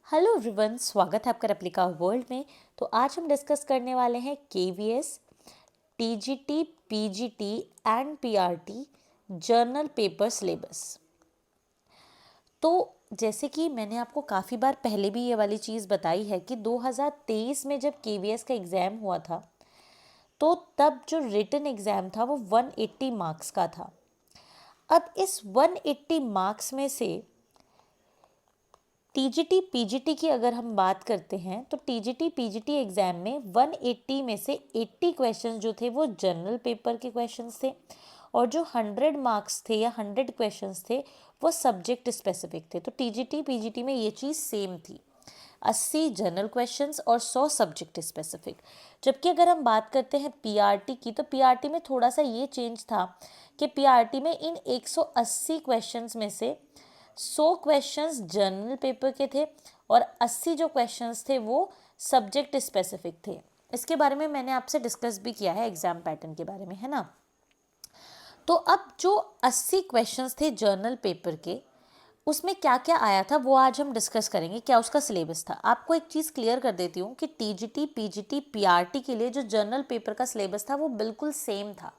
Hello everyone, स्वागत है आपका रेप्लिका वर्ल्ड में। तो आज हम डिस्कस करने वाले हैं KVS, TGT, PGT and PRT journal paper syllabus. तो जैसे कि मैंने आपको काफ़ी बार पहले भी ये वाली चीज़ बताई है कि 2023 में जब केवीएस का एग्ज़ाम हुआ था तो तब जो रिटन एग्ज़ाम था वो 180 मार्क्स का था। अब इस 180 मार्क्स में से टीजीटी पीजीटी की अगर हम बात करते हैं तो टीजीटी पीजीटी एग्ज़ाम में 180 में से 80 क्वेश्चंस जो थे वो जनरल पेपर के क्वेश्चंस थे और जो 100 मार्क्स थे या 100 क्वेश्चंस थे वो सब्जेक्ट स्पेसिफिक थे। तो टीजीटी पीजीटी में ये चीज़ सेम थी, 80 जनरल क्वेश्चंस और 100 सब्जेक्ट स्पेसिफिक। जबकि अगर हम बात करते हैं पीआरटी की तो पीआरटी में थोड़ा सा ये चेंज था कि पीआरटी में इन 180 क्वेश्चंस में से 100 क्वेश्चंस जनरल पेपर के थे और 80 जो क्वेश्चंस थे वो सब्जेक्ट स्पेसिफिक थे। इसके बारे में मैंने आपसे डिस्कस भी किया है एग्जाम पैटर्न के बारे में, है ना। तो अब जो 80 क्वेश्चंस थे जर्नल पेपर के, उसमें क्या क्या आया था वो आज हम डिस्कस करेंगे, क्या उसका सिलेबस था। आपको एक चीज़ क्लियर कर देती हूँ कि टीजीटी पीजीटी पीआरटी के लिए जो जर्नल पेपर का सिलेबस था वो बिल्कुल सेम था।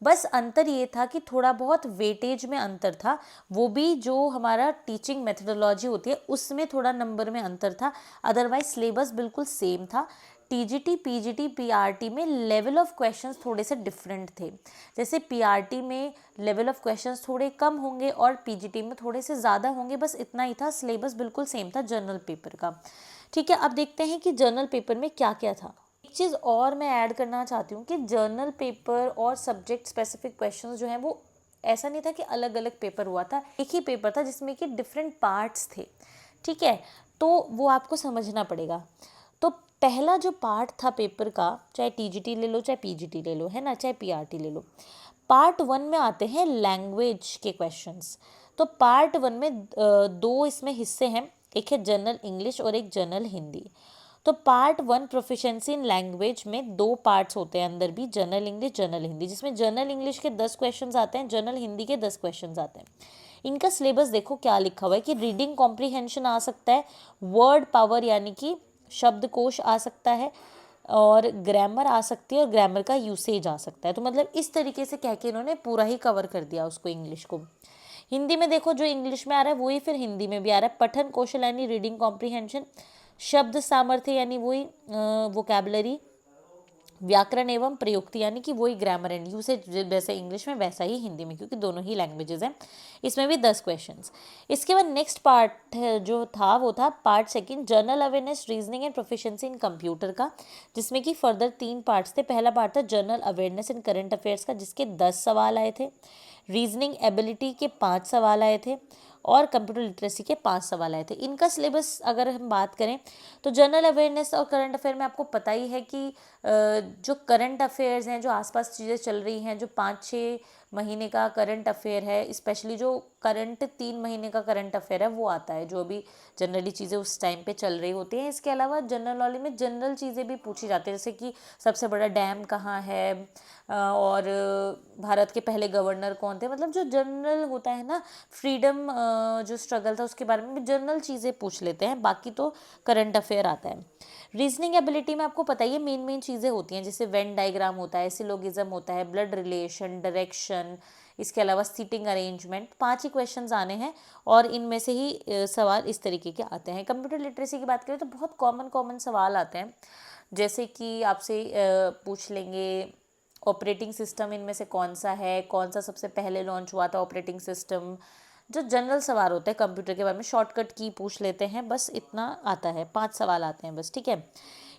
बस अंतर ये था कि थोड़ा बहुत वेटेज में अंतर था, वो भी जो हमारा टीचिंग मेथडोलॉजी होती है उसमें थोड़ा नंबर में अंतर था। अदरवाइज सिलेबस बिल्कुल सेम था। टीजीटी पीजीटी पीआरटी में लेवल ऑफ क्वेश्चंस थोड़े से डिफरेंट थे। जैसे पीआरटी में लेवल ऑफ क्वेश्चंस थोड़े कम होंगे और पीजीटी में थोड़े से ज़्यादा होंगे, बस इतना ही था। सिलेबस बिल्कुल सेम था जनरल पेपर का। ठीक है, अब देखते हैं कि जनरल पेपर में क्या क्या था। एक चीज़ और मैं ऐड करना चाहती हूँ कि जर्नल पेपर और सब्जेक्ट स्पेसिफिक क्वेश्चंस जो हैं वो ऐसा नहीं था कि अलग अलग पेपर हुआ था, एक ही पेपर था जिसमें कि डिफरेंट पार्ट्स थे। ठीक है, तो वो आपको समझना पड़ेगा। तो पहला जो पार्ट था पेपर का, चाहे टीजीटी ले लो चाहे पीजीटी ले लो, है ना, चाहे पीआरटी ले लो, पार्ट 1 में आते हैं लैंग्वेज के क्वेश्चंस। तो पार्ट 1 में दो इसमें हिस्से हैं, एक है जनरल इंग्लिश और एक जनरल हिंदी। तो पार्ट 1 प्रोफिशिएंसी इन लैंग्वेज में दो पार्ट्स होते हैं अंदर भी, जनरल इंग्लिश जनरल हिंदी, जिसमें जनरल इंग्लिश के 10 क्वेश्चंस आते हैं, जनरल हिंदी के 10 क्वेश्चंस आते हैं। इनका सिलेबस देखो क्या लिखा हुआ है कि रीडिंग कॉम्प्रीहेंशन आ सकता है, वर्ड पावर यानी कि शब्दकोश आ सकता है, और ग्रामर आ सकती है और ग्रामर का यूसेज आ सकता है। तो मतलब इस तरीके से कह के इन्होंने पूरा ही कवर कर दिया उसको, इंग्लिश को। हिंदी में देखो जो इंग्लिश में आ रहा है वही फिर हिंदी में भी आ रहा है। पठन कौशल यानी रीडिंग कॉम्प्रीहेंशन, शब्द सामर्थ्य यानी वही वोकैबुलरी, व्याकरण एवं प्रयुक्ति यानी कि वही ग्रामर एंड यूसेज, जैसे इंग्लिश में वैसा ही हिंदी में, क्योंकि दोनों ही लैंग्वेजेस हैं। इसमें भी 10 क्वेश्चंस। इसके बाद नेक्स्ट पार्ट जो था वो था part second, general awareness, reasoning and proficiency in computer का, जिसमें कि फर्दर 3 पार्ट्स थे। पहला पार्ट था general awareness in current affairs का, जिसके 10 सवाल आए थे। रीजनिंग एबिलिटी के 5 सवाल आए थे और कंप्यूटर लिटरेसी के 5 सवाल आए थे। इनका सिलेबस अगर हम बात करें तो जनरल अवेयरनेस और करंट अफेयर में आपको पता ही है कि जो करंट अफेयर्स हैं, जो आसपास चीज़ें चल रही हैं, जो 5-6 महीने का करंट अफेयर है, स्पेशली जो करंट 3 महीने का करंट अफेयर है वो आता है, जो अभी जनरली चीज़ें उस टाइम पे चल रही होती हैं। इसके अलावा जनरल नॉलेज में जनरल चीज़ें भी पूछी जाती हैं, जैसे कि सबसे बड़ा डैम कहाँ है, और भारत के पहले गवर्नर कौन थे। मतलब जो जनरल होता है ना, फ्रीडम जो स्ट्रगल था उसके बारे में भी जनरल चीज़ें पूछ लेते हैं, बाकी तो करंट अफेयर आता है। रीजनिंग एबिलिटी में आपको पता ही है मेन चीज़ें होती हैं, जैसे वेन डायग्राम होता है, सिलोगिज्म होता है, ब्लड रिलेशन, डायरेक्शन, इसके अलावा सीटिंग अरेंजमेंट। 5 ही क्वेश्चंस आने हैं और इनमें से ही सवाल इस तरीके के आते हैं। कंप्यूटर लिटरेसी की बात करें तो बहुत कॉमन सवाल आते हैं, जैसे कि आपसे पूछ लेंगे ऑपरेटिंग सिस्टम इनमें से कौन सा है, कौन सा सबसे पहले लॉन्च हुआ था ऑपरेटिंग सिस्टम। जो जनरल सवाल होते हैं कंप्यूटर के बारे में, शॉर्टकट की पूछ लेते हैं, बस इतना आता है, 5 सवाल आते हैं बस। ठीक है,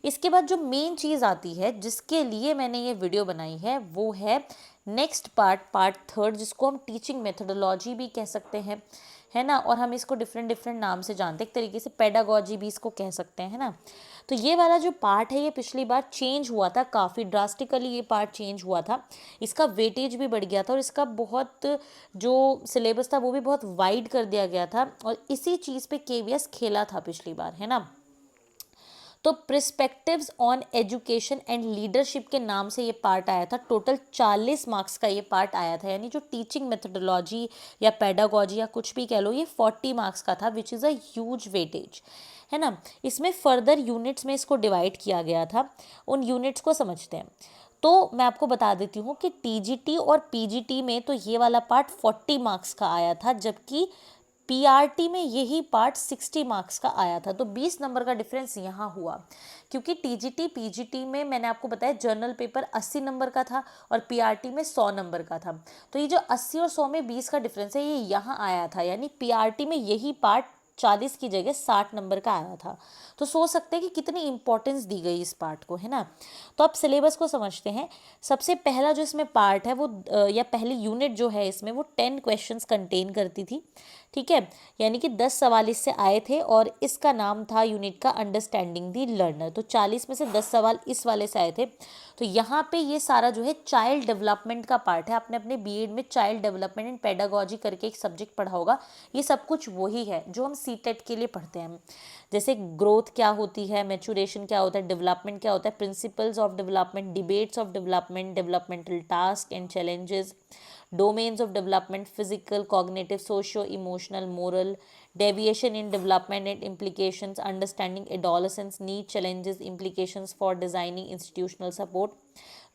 इसके बाद जो मेन चीज़ आती है जिसके लिए मैंने ये वीडियो बनाई है वो है नेक्स्ट पार्ट 3, जिसको हम टीचिंग मेथडोलॉजी भी कह सकते हैं, है ना, और हम इसको डिफरेंट नाम से जानते हैं, एक तरीके से पेडागॉजी भी इसको कह सकते हैं, है ना। तो ये वाला जो पार्ट है ये पिछली बार चेंज हुआ था, काफ़ी ड्रास्टिकली ये पार्ट चेंज हुआ था, इसका वेटेज भी बढ़ गया था और इसका बहुत जो सिलेबस था वो भी बहुत वाइड कर दिया गया था, और इसी चीज़ पे केवीएस खेला था पिछली बार, है ना। तो प्रिस्पेक्टिव्स ऑन एजुकेशन एंड लीडरशिप के नाम से ये पार्ट आया था। टोटल 40 मार्क्स का ये पार्ट आया था, यानी जो टीचिंग मेथडोलॉजी या पेडागोजी या कुछ भी कह लो, ये 40 मार्क्स का था, which is a huge weightage, है ना। इसमें फर्दर यूनिट्स में इसको डिवाइड किया गया था। उन यूनिट्स को समझते हैं। तो मैं आपको बता देती हूँ कि टीजीटी और पीजीटी में तो ये वाला पार्ट 40 मार्क्स का आया था, जबकि पीआरटी में यही पार्ट 60 मार्क्स का आया था। तो 20 नंबर का डिफरेंस यहाँ हुआ, क्योंकि टीजीटी पीजीटी में मैंने आपको बताया जर्नल पेपर 80 नंबर का था और पीआरटी में 100 नंबर का था। तो ये जो 80 और 100 में 20 का डिफरेंस है, ये यहाँ आया था, यानी पीआरटी में यही पार्ट 40 की जगह 60 नंबर का आया था। तो सोच सकते हैं कि कितनी इंपॉर्टेंस दी गई इस पार्ट को, है ना। तो अब सिलेबस को समझते हैं। सबसे पहला जो इसमें पार्ट है वो या पहली यूनिट जो है इसमें, वो 10 क्वेश्चंस कंटेन करती थी, ठीक है। यानी कि 10 सवाल इससे आए थे और इसका नाम था यूनिट का अंडरस्टैंडिंग दी लर्नर। तो 40 में से 10 सवाल इस वाले से आए थे। तो यहाँ पे ये सारा जो है चाइल्ड डेवलपमेंट का पार्ट है। आपने अपने बीएड में चाइल्ड डेवलपमेंट एंड पेडागोजी करके एक सब्जेक्ट पढ़ा होगा। ये सब कुछ वही है जो हम सीटेट के लिए पढ़ते हैं। जैसे ग्रोथ क्या होती है, मैचुरेशन क्या होता है, डेवलपमेंट क्या होता है, principles of development, debates of development, developmental task and challenges, domains of development, physical, cognitive, socio-emotional, moral, deviation in development and implications, understanding adolescents' need, challenges, implications for designing institutional support,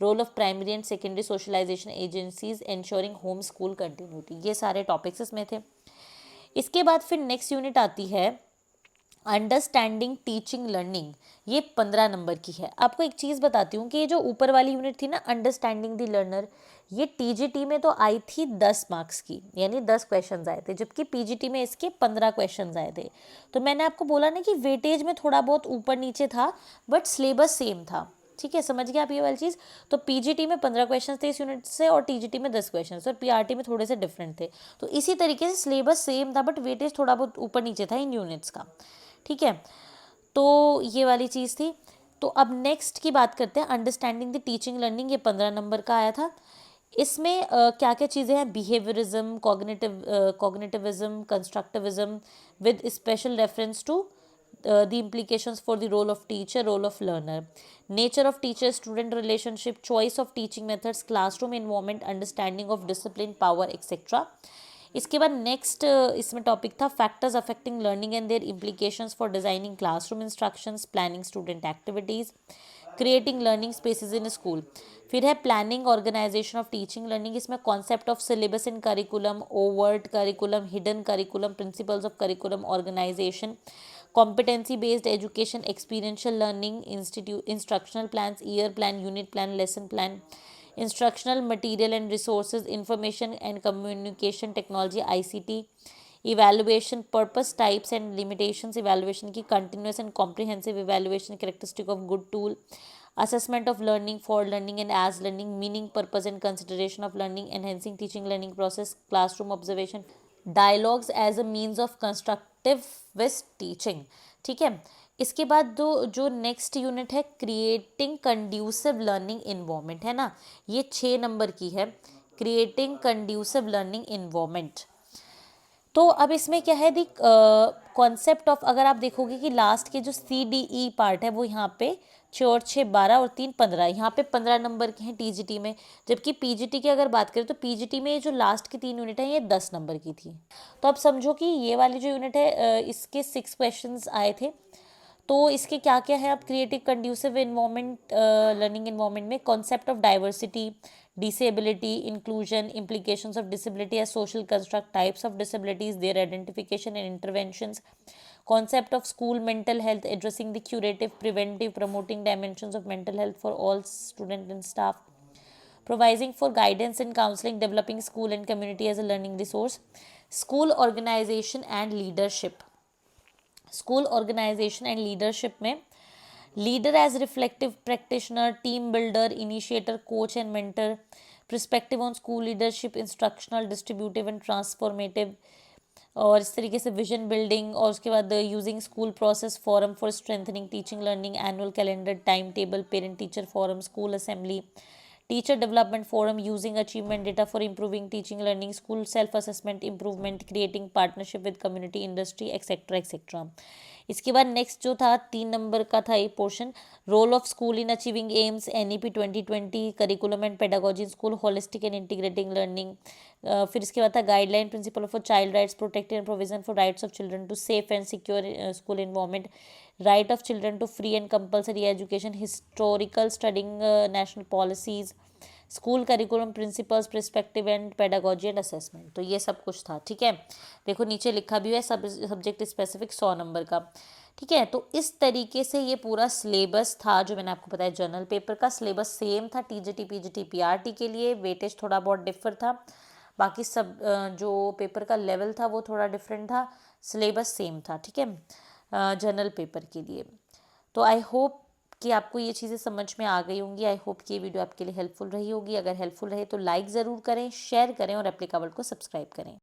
role of primary and secondary socialization agencies, ensuring home school continuity। ये सारे topics इसमें थे। इसके बाद फिर next unit आती है understanding teaching learning. ये 15 नंबर की है। आपको एक चीज़ बताती हूँ कि ये जो ऊपर वाली यूनिट थी ना, अंडरस्टैंडिंग द लर्नर, ये टीजीटी में तो आई थी 10 मार्क्स की, यानी 10 क्वेश्चंस आए थे, जबकि पीजीटी में इसके 15 क्वेश्चंस आए थे। तो मैंने आपको बोला ना कि वेटेज में थोड़ा बहुत ऊपर नीचे था, बट सिलेबस सेम था, ठीक है। समझ गए आप ये वाली चीज़। तो पीजीटी में 15 क्वेश्चन थे इस यूनिट से और टीजीटी में 10 क्वेश्चन और पीआरटी में थोड़े से डिफरेंट थे। तो इसी तरीके से सिलेबस सेम था, बट वेटेज थोड़ा बहुत ऊपर नीचे था इन यूनिट्स का, ठीक है। तो ये वाली चीज़ थी। तो अब नेक्स्ट की बात करते हैं, अंडरस्टैंडिंग द टीचिंग लर्निंग। ये 15 नंबर का आया था। इसमें क्या क्या चीज़ें हैं, behaviourism, cognitivism, constructivism, with special reference to the implications for the role of teacher, role of learner, nature of teacher student relationship, choice of teaching methods, classroom environment, understanding of discipline, power, etc. इसके बाद next इसमें topic था factors affecting learning and their implications for designing classroom instructions, planning student activities, creating learning spaces in school. फिर है planning organisation of teaching learning. इसमें concept of syllabus in curriculum, overt curriculum, hidden curriculum, principles of curriculum organisation, competency based education, experiential learning, instructional plans, year plan, unit plan, lesson plan, instructional material and resources, information and communication technology, ICT, evaluation, purpose, types and limitations, evaluation की continuous and comprehensive evaluation, characteristic of good tool, assessment of learning, for learning and as learning, meaning, purpose and consideration of learning, enhancing teaching learning process, classroom observation, dialogues as a means of constructive with teaching, ठीक है। इसके बाद जो next unit है creating conducive learning environment, है ना। ये 6 number की है, क्रिएटिंग कंड्यूसिव लर्निंग इन्वायरमेंट। तो अब इसमें क्या है, दी कॉन्सेप्ट ऑफ, अगर आप देखोगे कि लास्ट के जो CDE पार्ट है वो यहाँ पे 6 और 6 12 और 3 15, यहाँ पे 15 नंबर के हैं टीजीटी में, जबकि पीजीटी की अगर बात करें तो पीजीटी में जो लास्ट की 3 यूनिट है ये 10 नंबर की थी। तो अब समझो कि ये वाली जो यूनिट है इसके 6 क्वेश्चंस आए थे। तो इसके क्या क्या है, अब creative conducive environment learning environment में concept of diversity, disability, inclusion, implications of disability as social construct, types of disabilities, their identification and interventions, concept of school mental health, addressing the curative, preventive, promoting dimensions of mental health for all students and staff, providing for guidance and counseling, developing school and community as a learning resource, school organization and leadership. School organisation and leadership में leader as reflective practitioner, team builder, initiator, coach and mentor, perspective on school leadership, instructional, distributive and transformative, और इस तरीके से vision building, और उसके बाद using school process, forum for strengthening teaching learning, annual calendar, timetable, parent teacher forum, school assembly, teacher development forum, using achievement data for improving teaching learning, school self assessment improvement, creating partnership with community, industry, etcetera etcetera. इसके बाद next जो था 3 number का था ये portion, role of school in achieving aims, NEP 2020, curriculum and pedagogy in school, holistic and integrating learning. फिर इसके बाद था guideline principle of child rights, protecting and provision for rights of children to safe and secure school environment, right of children to free and compulsory education, historical studying national policies, school curriculum principles, perspective and pedagogy and assessment. तो ये सब कुछ था, ठीक है। देखो नीचे लिखा भी है सब्जेक्ट स्पेसिफिक 100 नंबर का, ठीक है। तो इस तरीके से ये पूरा सिलेबस था जो मैंने आपको बताया। जनरल पेपर का सिलेबस सेम था TGT PGT PRT के लिए, वेटेज थोड़ा बहुत डिफर था, बाकी सब जो पेपर का लेवल था वो थोड़ा डिफरेंट था, सिलेबस सेम था, ठीक है, जनरल पेपर के लिए। तो आई होप कि आपको ये चीज़ें समझ में आ गई होंगी। आई होप कि ये वीडियो आपके लिए हेल्पफुल रही होगी। अगर हेल्पफुल रहे तो लाइक ज़रूर करें, शेयर करें और एप्लीकेबल को सब्सक्राइब करें।